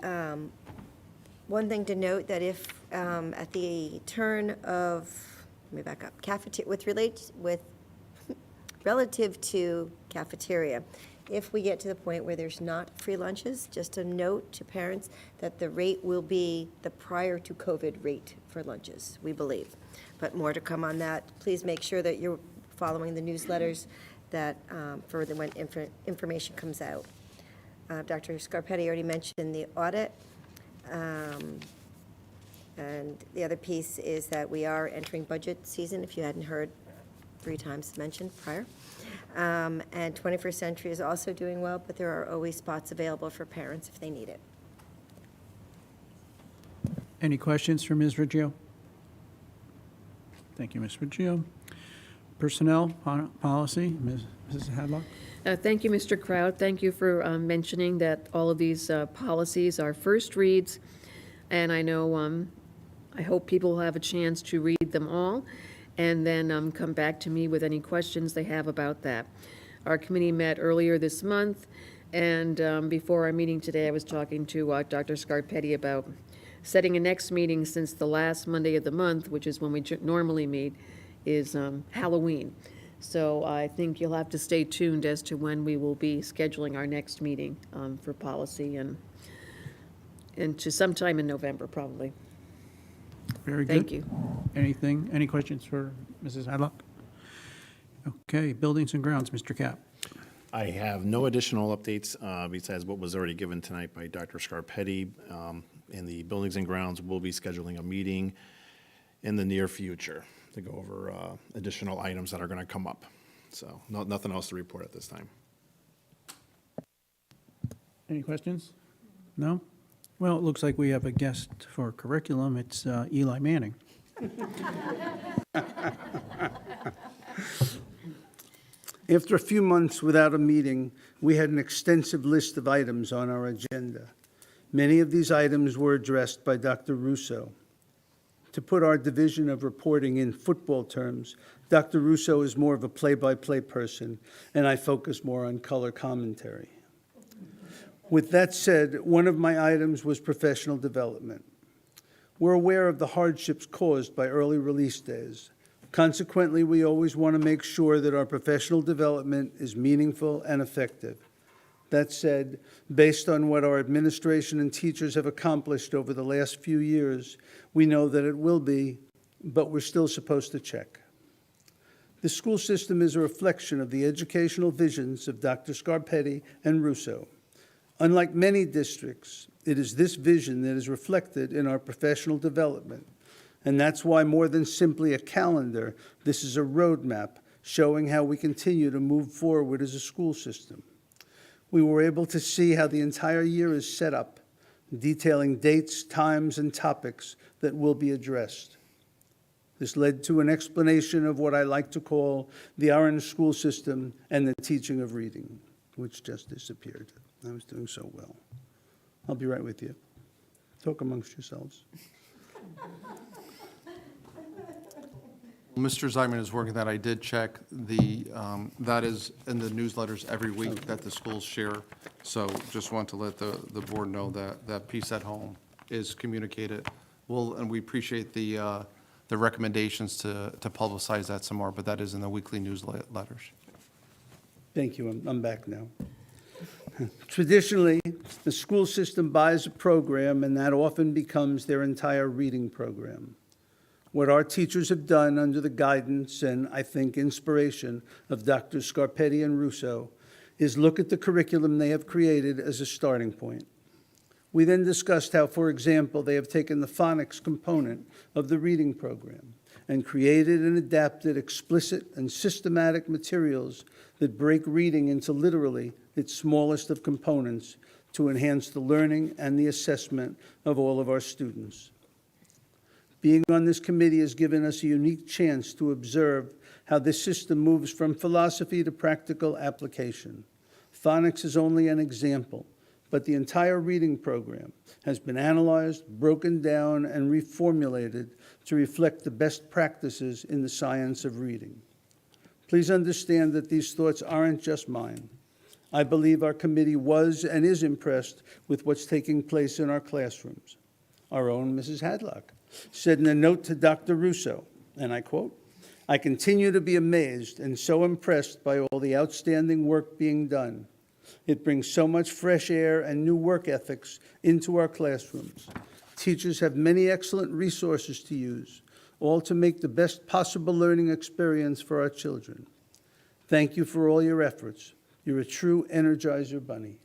one thing to note that if at the turn of, let me back up, relative to cafeteria, if we get to the point where there's not free lunches, just a note to parents that the rate will be the prior to COVID rate for lunches, we believe. But more to come on that. Please make sure that you're following the newsletters that for when information comes out. Dr. Scarpetti already mentioned the audit. And the other piece is that we are entering budget season, if you hadn't heard 3 times mentioned prior. And 21st Century is also doing well, but there are always spots available for parents if they need it. Any questions for Ms. Riggio? Thank you, Ms. Riggio. Personnel policy, Mrs. Hadlock. Thank you, Mr. Kraut. Thank you for mentioning that all of these policies are first reads, and I know, I hope people will have a chance to read them all. and then come back to me with any questions they have about that. Our committee met earlier this month, and before our meeting today, I was talking to Dr. Scarpetti about setting a next meeting, since the last Monday of the month, which is when we normally meet, is Halloween. So I think you'll have to stay tuned as to when we will be scheduling our next meeting for policy, and to sometime in November, probably. Very good. Thank you. Any questions for Mrs. Hadlock? Okay, buildings and grounds, Mr. Cap. I have no additional updates besides what was already given tonight by Dr. Scarpetti. In the Buildings and Grounds, we'll be scheduling a meeting in the near future to go over additional items that are going to come up. So nothing else to report at this time. Any questions? No? Well, it looks like we have a guest for curriculum. It's Eli Manning. After a few months without a meeting, we had an extensive list of items on our agenda. Many of these items were addressed by Dr. Russo. To put our division of reporting in football terms, Dr. Russo is more of a play-by-play person, and I focus more on color commentary. With that said, one of my items was professional development. We're aware of the hardships caused by early release days. Consequently, we always want to make sure that our professional development is meaningful and effective. That said, based on what our administration and teachers have accomplished over the last few years, we know that it will be, but we're still supposed to check. The school system is a reflection of the educational visions of Dr. Scarpetti and Russo. Unlike many districts, it is this vision that is reflected in our professional development. And that's why, more than simply a calendar, this is a roadmap showing how we continue to move forward as a school system. We were able to see how the entire year is set up, detailing dates, times, and topics that will be addressed. This led to an explanation of what I like to call the orange school system and the teaching of reading, which just disappeared. I was doing so well. I'll be right with you. Talk amongst yourselves. Mr. Zeiman is working that. I did check that is in the newsletters every week that the schools share. So just want to let the board know that that piece at home is communicated. And we appreciate the recommendations to publicize that some more, but that is in the weekly newsletters. Thank you. I'm back now. Traditionally, the school system buys a program, and that often becomes their entire reading program. What our teachers have done under the guidance and, I think, inspiration of Dr. Scarpetti and Russo is look at the curriculum they have created as a starting point. We then discussed how, for example, they have taken the phonics component of the reading program and created and adapted explicit and systematic materials that break reading into literally its smallest of components to enhance the learning and the assessment of all of our students. Being on this committee has given us a unique chance to observe how this system moves from philosophy to practical application. Phonics is only an example, but the entire reading program has been analyzed, broken down, and reformulated to reflect the best practices in the science of reading. Please understand that these thoughts aren't just mine. I believe our committee was and is impressed with what's taking place in our classrooms. Our own Mrs. Hadlock said in a note to Dr. Russo, and I quote, "I continue to be amazed and so impressed by all the outstanding work being done. It brings so much fresh air and new work ethics into our classrooms. Teachers have many excellent resources to use, all to make the best possible learning experience for our children. Thank you for all your efforts. You're a true Energizer bunny."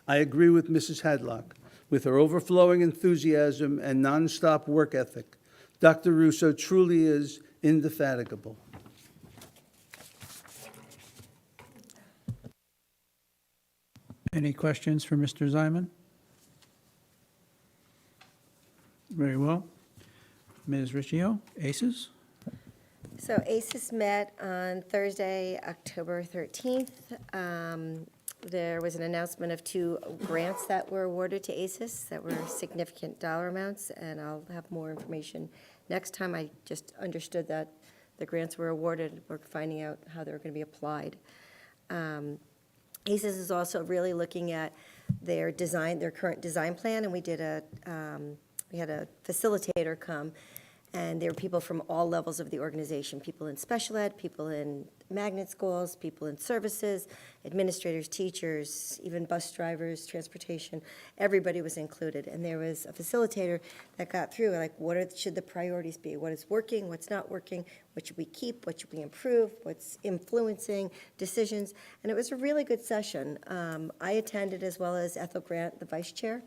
I agree with Mrs. Hadlock. With her overflowing enthusiasm and nonstop work ethic, Dr. Russo truly is indefatigable. Any questions for Mr. Zeiman? Very well. Ms. Riccio, ACES? So ACES met on Thursday, October 13th. There was an announcement of 2 grants that were awarded to ACES that were significant dollar amounts, and I'll have more information next time. I just understood that The grants were awarded, we're finding out how they're going to be applied. ACES is also really looking at their design, their current design plan, and we had a facilitator come, and there were people from all levels of the organization, people in special ed, people in magnet schools, people in services, administrators, teachers, even bus drivers, transportation, everybody was included. And there was a facilitator that got through, like, should the priorities be? What is working, what's not working, what should we keep, what should we improve, what's influencing decisions? And it was a really good session. I attended, as well as Ethel Grant, the vice chair.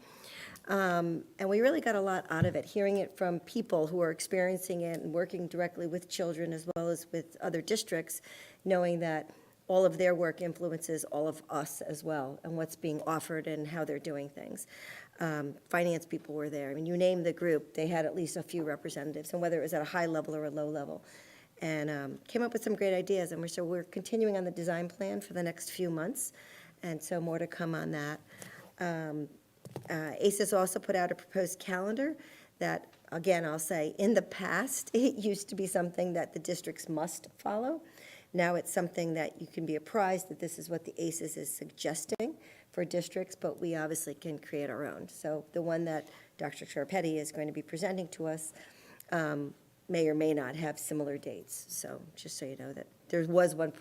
And we really got a lot out of it, hearing it from people who are experiencing it and working directly with children as well as with other districts, knowing that all of their work influences all of us as well, and what's being offered and how they're doing things. Finance people were there. I mean, you name the group, they had at least a few representatives, and whether it was at a high level or a low level. And came up with some great ideas, and we're continuing on the design plan for the next few months, and so more to come on that. ACES also put out a proposed calendar that, again, I'll say, in the past, it used to be something that the districts must follow. Now it's something that you can be apprised that this is what the ACES is suggesting for districts, but we obviously can create our own. So the one that Dr. Sharpetti is going to be presenting to us may or may not have similar dates. So just so you know that there was one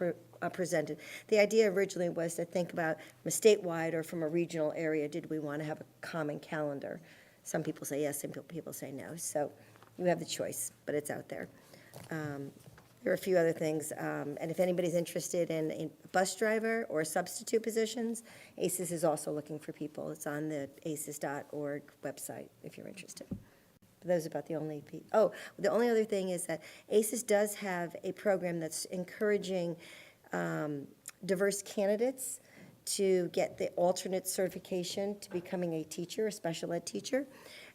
presented. The idea originally was to think about from a statewide or from a regional area, did we want to have a common calendar? Some people say yes, some people say no. So you have the choice, but it's out there. There are a few other things, and if anybody's interested in a bus driver or substitute positions, ACES is also looking for people. It's on the aces.org website if you're interested. Those are about the only the only other thing is that ACES does have a program that's encouraging diverse candidates to get the alternate certification to becoming a teacher, a special ed teacher.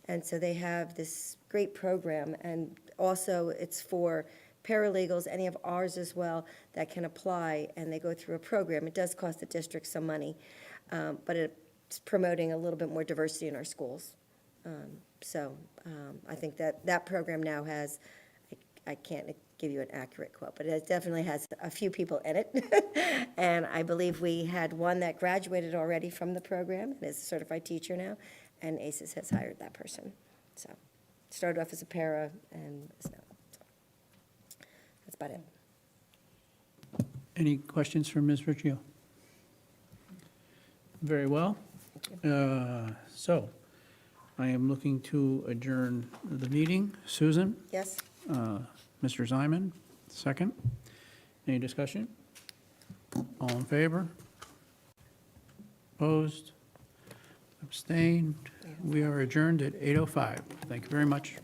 And so they have this great program, and also it's for paralegals, any of ours as well, that can apply, and they go through a program. It does cost the district some money, but it's promoting a little bit more diversity in our schools. I think that program now has, I can't give you an accurate quote, but it definitely has a few people in it. And I believe we had one that graduated already from the program and is a certified teacher now, and ACES has hired that person. So started off as a para and is now. So that's about it. Any questions for Ms. Riccio? Very well. So I am looking to adjourn the meeting. Susan? Yes? Mr. Ziman, second. Any discussion? All in favor? Opposed? Abstained? We are adjourned at 8:05. Thank you very much.